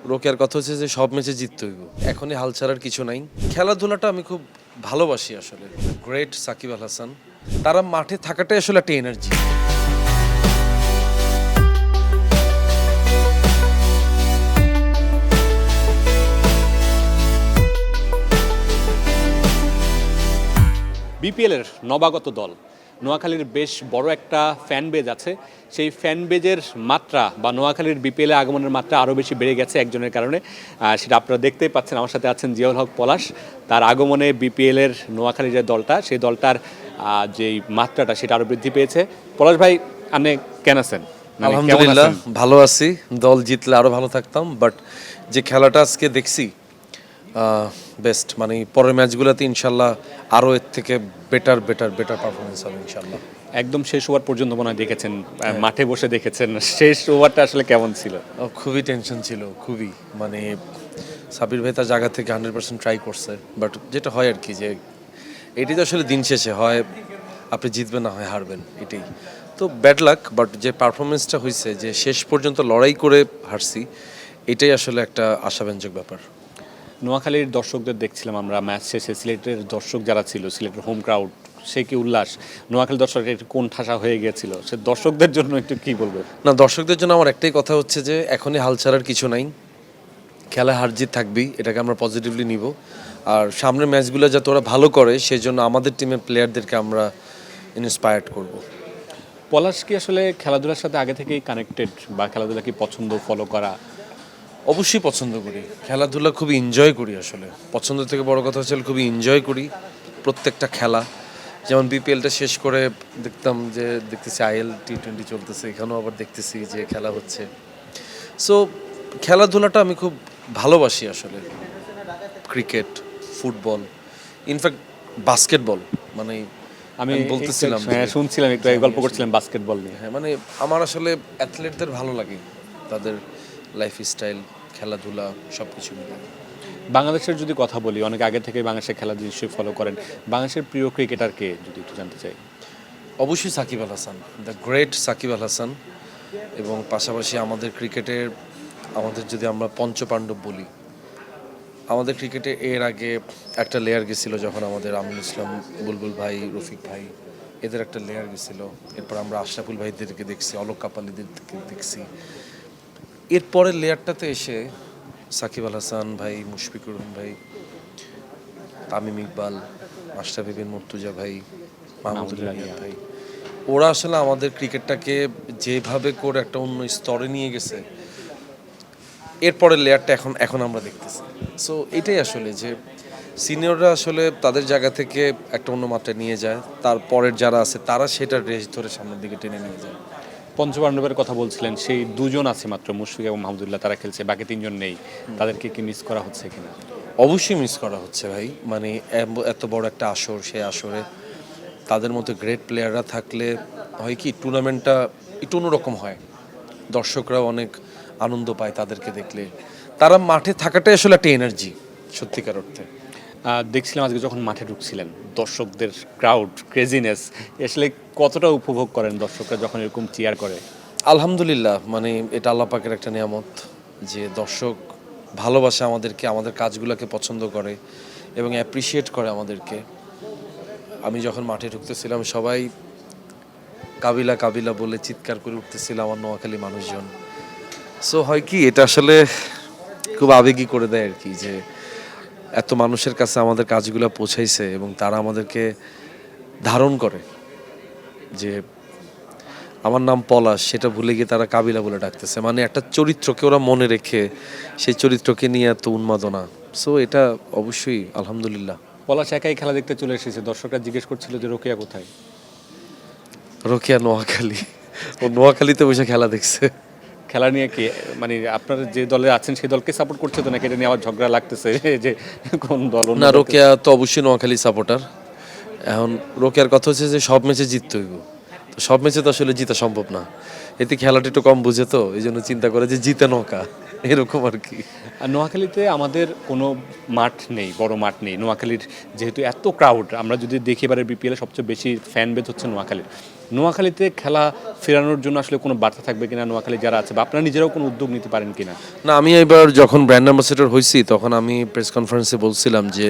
রোকেয়ার কথা হচ্ছে যে সব ম্যাচে জিততে হইব, এখনই হাল ছাড়ার কিছু নাই। খেলাধুলাটা আমি খুব ভালোবাসি আসলে। গ্রেট সাকিব আল হাসান, তারা মাঠে থাকাটাই আসলে একটা এনার্জি। বিপিএলের নবাগত দল নোয়াখালীর বেশ বড় একটা ফ্যান বেজ আছে। সেই ফ্যান বেজের মাত্রা বা নোয়াখালীর বিপিএলে আগমনের মাত্রা আরও বেশি বেড়ে গেছে একজনের কারণে। সেটা আপনারা দেখতেই পাচ্ছেন, আমার সাথে আছেন জিয়াউল হক পলাশ। তার আগমনে বিপিএলের নোয়াখালীর যে দলটা, সেই দলটার যেই মাত্রাটা সেটা আরও বৃদ্ধি পেয়েছে। পলাশ ভাই, আপনি কেন আছেন? আলহামদুলিল্লাহ ভালো আছি। দল জিতলে আরো ভালো থাকতাম, বাট যে খেলাটা আজকে দেখছি বেস্ট, মানে পরের ম্যাচগুলোতে ইনশাল্লাহ আরো এর থেকে বেটার পারফরমেন্স হবে ইনশাল্লাহ। একদম শেষ ওভার পর্যন্ত মনে হয় দেখেছেন, মাঠে বসে দেখেছেন। শেষ ওভারটা আসলে কেমন ছিল? খুবই টেনশন ছিল, খুবই, মানে সাবির ভাই তার জায়গা থেকে 100% ট্রাই করছে, বাট যেটা হয় আর কি, যে এটি তো আসলে দিন শেষে হয় আপনি জিতবেন না হয় হারবেন, এটাই তো ব্যাড লাক। বাট যে পারফরমেন্সটা হয়েছে, যে শেষ পর্যন্ত লড়াই করে হারছি, এটাই আসলে একটা আশাব্যঞ্জক ব্যাপার। নোয়াখালীর দর্শকদের দেখছিলাম আমরা ম্যাচ শেষে, সিলেটের দর্শক যারা ছিল, সিলেটের হোম ক্রাউড, সে কি উল্লাস! নোয়াখালীর দর্শকের একটু কোন ঠাসা হয়ে গিয়েছিল, সে দর্শকদের জন্য একটু কি বলবে? না, দর্শকদের জন্য আমার একটাই কথা হচ্ছে যে এখনই হাল ছাড়ার কিছু নাই। খেলা হার জিত থাকবেই, এটাকে আমরা পজিটিভলি নিব। আর সামনের ম্যাচগুলো যাতে ওরা ভালো করে, সেই জন্য আমাদের টিমের প্লেয়ারদেরকে আমরা ইন্সপায়ার্ড করব। পলাশ কি আসলে খেলাধুলার সাথে আগে থেকেই কানেক্টেড, বা খেলাধুলা কি পছন্দ, ফলো করা? অবশ্যই পছন্দ করি, খেলাধুলা খুবই এনজয় করি। আসলে পছন্দ থেকে বড় কথা হচ্ছে খুবই এনজয় করি প্রত্যেকটা খেলা। যেমন বিপিএলটা শেষ করে দেখতেছি IL T20 চলতেছে, এখানেও আবার দেখতেছি যে খেলা হচ্ছে। সো খেলাধুলাটা আমি খুব ভালোবাসি আসলে। ক্রিকেট, ফুটবল, ইনফ্যাক্ট বাস্কেটবল, মানে আমি বলতেছিলাম, শুনছিলাম একটু গল্প করছিলাম বাস্কেটবল নিয়ে। হ্যাঁ, মানে আমার আসলে অ্যাথলেটদের ভালো লাগে, তাদের লাইফস্টাইল, খেলাধুলা সব কিছু মিলে। বাংলাদেশের যদি কথা বলি, অনেক আগে থেকে বাংলাদেশের খেলা নিশ্চয়ই ফলো করেন। বাংলাদেশের প্রিয় ক্রিকেটার কে, যদি একটু জানতে চাই? অবশ্যই সাকিব আল হাসান, দ্য গ্রেট সাকিব আল হাসান। এবং পাশাপাশি আমাদের ক্রিকেটের, আমাদের যদি আমরা পঞ্চপাণ্ডব বলি, আমাদের ক্রিকেটে এর আগে একটা লেয়ার গেছিলো যখন আমাদের আমিনুল ইসলাম, বুলবুল ভাই, রফিক ভাই, এদের একটা লেয়ার গেছিলো। এরপর আমরা আশরাফুল ভাইদেরকে দেখছি, অলোক কাপালিদেরকে দেখছি। এরপরের লেয়ারটাতে এসে সাকিব আল হাসান ভাই, মুশফিকুর রহিম ভাই, তামিম ইকবাল, মাশরাফি বিন মুর্তজা ভাই, মাহমুদুল্লাহ ভাই, ওরা আসলে আমাদের ক্রিকেটটাকে যেভাবে করে একটা অন্য স্তরে নিয়ে গেছে, এরপরের লেয়ারটা এখন আমরা দেখতেছি। সো এটাই আসলে যে সিনিয়ররা আসলে তাদের জায়গা থেকে একটা অন্য মাত্রায় নিয়ে যায়, তারপরের যারা আছে তারা সেটা রেস ধরে সামনের দিকে টেনে নিয়ে যায়। পঞ্চপাণ্ডবের কথা বলছিলেন, সেই দুজন আছে মাত্র, মুশফিক এবং মাহমুদুল্লাহ, তারা খেলছে, বাকি তিনজন নেই। তাদেরকে কি মিস করা হচ্ছে কিনা? অবশ্যই মিস করা হচ্ছে ভাই, মানে এত বড় একটা আসর, সেই আসরে তাদের মতো গ্রেট প্লেয়াররা থাকলে হয় কি, টুর্নামেন্টটা একটু অন্যরকম হয়, দর্শকরাও অনেক আনন্দ পায় তাদেরকে দেখলে। তারা মাঠে থাকাটাই আসলে একটা এনার্জি সত্যিকার অর্থে। দেখছিলাম আজকে যখন মাঠে ঢুকছিলেন, দর্শকদের ক্রাউড, ক্রেজিনেস, আসলে কতটা উপভোগ করেন দর্শকরা যখন এরকম চিয়ার করে? আলহামদুলিল্লাহ, মানে এটা আল্লাহ পাকের একটা নিয়ামত যে দর্শক ভালোবাসে আমাদেরকে, আমাদের কাজগুলোকে পছন্দ করে এবং অ্যাপ্রিসিয়েট করে আমাদেরকে। আমি যখন মাঠে ঢুকতেছিলাম, সবাই কাবিলা কাবিলা বলে চিৎকার করে উঠতেছিল আমার নোয়াখালী মানুষজন। সো হয় কি, এটা আসলে খুব আবেগী করে দেয় আর কি, যে এত মানুষের কাছে আমাদের কাজগুলো পৌঁছাইছে এবং তারা আমাদেরকে ধারণ করে, যে আমার নাম পলাশ সেটা ভুলে গিয়ে তারা কাবিলা বলে ডাকতেছে। মানে একটা চরিত্রকে ওরা মনে রেখে সেই চরিত্রকে নিয়ে এত উন্মাদনা। সো এটা অবশ্যই আলহামদুলিল্লাহ। পলাশ একাই খেলা দেখতে চলে এসেছে, দর্শকরা জিজ্ঞেস করছিল যে রোকেয়া কোথায়? রোকেয়া নোয়াখালী, ও নোয়াখালীতে বসে খেলা দেখছে। খেলা নিয়ে কি, মানে আপনারা যে দলে আছেন সেই দলকে সাপোর্ট করছে তো, নাকি এটা নিয়ে আবার ঝগড়া লাগতেছে যে কোন দল? না, রোকেয়া তো অবশ্যই নোয়াখালী সাপোর্টার। এখন রোকেয়ার কথা হচ্ছে যে সব ম্যাচে জিততে হইব, তো সব ম্যাচে তো আসলে জিতা সম্ভব না। এতে খেলাটা একটু কম বুঝে, তো এই জন্য চিন্তা করে যে জিতে নৌকা, এরকম আর কি। আর নোয়াখালীতে আমাদের কোনো মাঠ নেই, বড় মাঠ নেই। নোয়াখালীর যেহেতু এত ক্রাউড, আমরা যদি দেখি এবারে বিপিএলে সবচেয়ে বেশি ফ্যান বেজ হচ্ছে নোয়াখালীর। নোয়াখালীতে খেলা ফেরানোর জন্য আসলে কোনো বার্তা থাকবে কিনা নোয়াখালী যারা আছে বা আপনারা নিজেরাও কোনো উদ্যোগ নিতে পারেন কিনা? না, আমি এবার যখন ব্র্যান্ড অ্যাম্বাসেডর হয়েছি তখন আমি প্রেস কনফারেন্সে বলছিলাম যে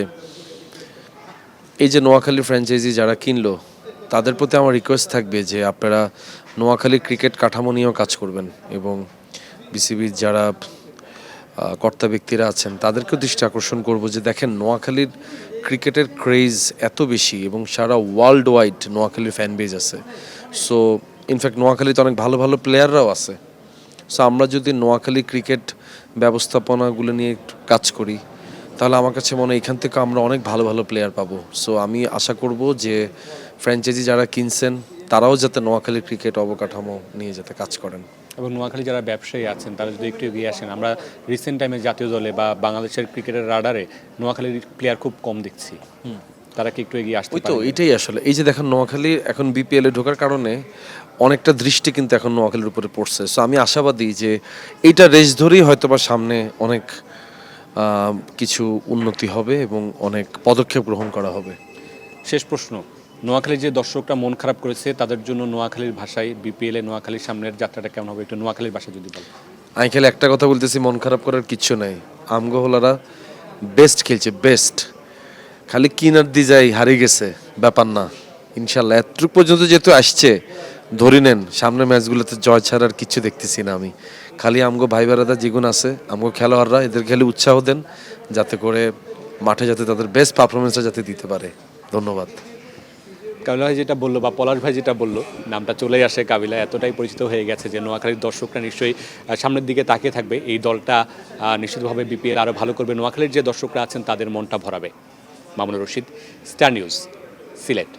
এই যে নোয়াখালী ফ্র্যাঞ্চাইজি যারা কিনলো তাদের প্রতি আমার রিকোয়েস্ট থাকবে যে আপনারা নোয়াখালী ক্রিকেট কাঠামো নিয়েও কাজ করবেন এবং বিসিবির যারা কর্তা ব্যক্তিরা আছেন তাদেরকেও দৃষ্টি আকর্ষণ করব যে দেখেন নোয়াখালীর ক্রিকেটের ক্রেজ এত বেশি এবং সারা ওয়ার্ল্ড ওয়াইড নোয়াখালীর ফ্যান বেজ আছে। সো ইনফ্যাক্ট নোয়াখালীতে অনেক ভালো ভালো প্লেয়াররাও আছে। সো আমরা যদি নোয়াখালী ক্রিকেট ব্যবস্থাপনাগুলো নিয়ে একটু কাজ করি তাহলে আমার কাছে মনে হয় এখান থেকে আমরা অনেক ভালো ভালো প্লেয়ার পাবো। সো আমি আশা করব যে ফ্র্যাঞ্চাইজি যারা কিনছেন তারাও যাতে নোয়াখালী ক্রিকেট অবকাঠামো নিয়ে যাতে কাজ করেন। এবং নোয়াখালী যারা ব্যবসায়ী আছেন তারা যদি একটু এগিয়ে আসেন, আমরা রিসেন্ট টাইমে জাতীয় দলে বা বাংলাদেশের ক্রিকেটের রাডারে নোয়াখালীর প্লেয়ার খুব কম দেখছি, তারা কি একটু এগিয়ে আসতে ওই তো পারে? এটাই আসলে এই যে দেখেন নোয়াখালী এখন বিপিএল এ ঢোকার কারণে অনেকটা দৃষ্টি কিন্তু এখন নোয়াখালীর উপরে পড়ছে। সো আমি আশাবাদী যে এইটা রেস ধরেই হয়তো বা সামনে অনেক কিছু উন্নতি হবে এবং অনেক পদক্ষেপ গ্রহণ করা হবে। শেষ প্রশ্ন, নোয়াখালীর যে দর্শকরা মন খারাপ করেছে তাদের জন্য নোয়াখালীর ভাষায় বিপিএল এ নোয়াখালীর সামনের যাত্রাটা কেমন হবে একটু নোয়াখালীর ভাষায় যদি বলেন। আমি খেলে একটা কথা বলতেছি, মন খারাপ করার কিচ্ছু নাই। আমগোহলারা বেস্ট খেলছে, বেস্ট। খালি কিনার দি যাই হারিয়ে গেছে ব্যাপার না, ইনশাল্লাহ এতটুকু পর্যন্ত যেহেতু আসছে ধরে নেন সামনের ম্যাচগুলোতে জয় ছাড়া আর কিচ্ছু দেখতেছি না আমি। খালি আমগো ভাই বেড়াদা যেগুন আছে আমগো খেলোয়াড়রা এদের খালি উৎসাহ দেন যাতে করে মাঠে যাতে তাদের বেস্ট পারফরমেন্সটা যাতে দিতে পারে। ধন্যবাদ। কাবিলা ভাই যেটা বললো বা পলাশ ভাই যেটা বললো, নামটা চলে আসে কাবিলা, এতটাই পরিচিত হয়ে গেছে যে নোয়াখালীর দর্শকরা নিশ্চয়ই সামনের দিকে তাকিয়ে থাকবে। এই দলটা নিশ্চিতভাবে বিপিএল আরও ভালো করবে, নোয়াখালীর যে দর্শকরা আছেন তাদের মনটা ভরাবে। Mamunur Rashid, Star News, Sylhet.